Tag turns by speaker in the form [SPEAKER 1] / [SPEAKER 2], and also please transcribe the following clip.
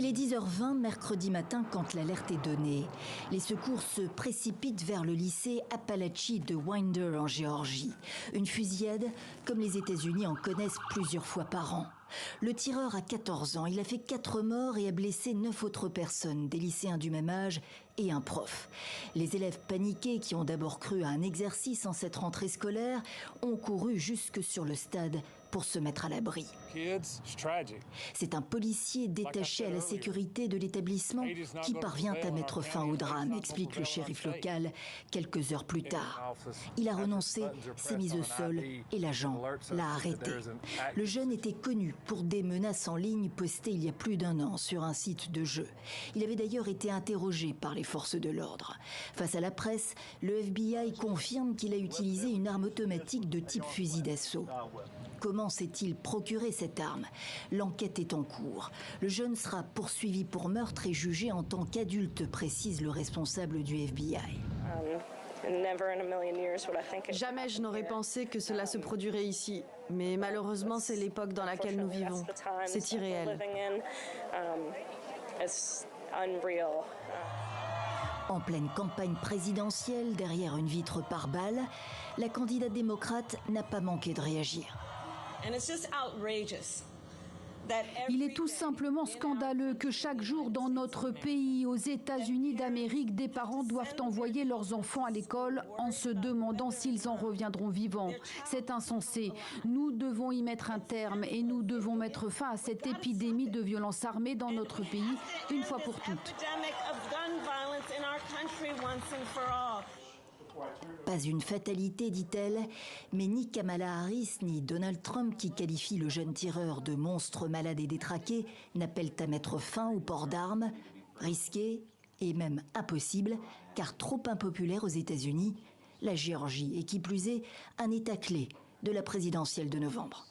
[SPEAKER 1] est 10h20 mercredi matin quand l'alerte est donnée. Les secours se précipitent vers le lycée Appalachian de Winder en Géorgie. Une fusillade comme les États-Unis en connaissent plusieurs fois par an. Le tireur a 14 ans, il a fait 4 morts et a blessé 9 autres personnes, des lycéens du même âge et un prof. Les élèves paniqués qui ont d'abord cru à un exercice en cette rentrée scolaire ont couru jusque sur le stade pour se mettre à l'abri. C'est un policier détaché à la sécurité de l'établissement qui parvient à mettre fin au drame, explique le shérif local quelques heures plus tard. Il a renoncé, s'est mis au sol et l'agent l'a arrêté. Le jeune était connu pour des menaces en ligne postées il y a plus d'1 an sur un site de jeu. Il avait d'ailleurs été interrogé par les forces de l'ordre. Face à la presse, le FBI confirme qu'il a utilisé une arme automatique de type fusil d'assaut. Comment s'est-il procuré cette arme? L'enquête est en cours. Le jeune sera poursuivi pour meurtre et jugé en tant qu'adulte, précise le responsable du FBI.
[SPEAKER 2] Jamais je n'aurais pensé que cela se produirait ici. Mais malheureusement, c'est l'époque dans laquelle nous vivons. C'est irréel.
[SPEAKER 1] En pleine campagne présidentielle, derrière une vitre par balles, la candidate démocrate n'a pas manqué de réagir.
[SPEAKER 3] Il est tout simplement scandaleux que chaque jour dans notre pays, aux États-Unis d'Amérique, des parents doivent envoyer leurs enfants à l'école en se demandant s'ils en reviendront vivants. C'est insensé. Nous devons y mettre un terme et nous devons mettre fin à cette épidémie de violence armée dans notre pays, une fois pour toutes.
[SPEAKER 1] Pas une fatalité, dit-elle, mais ni Kamala Harris ni Donald Trump, qui qualifient le jeune tireur de monstre malade et détraqué, n'appellent à mettre fin au port d'armes, risqué et même impossible, car trop impopulaire aux États-Unis, la Géorgie est qui plus est un État clé de la présidentielle de novembre.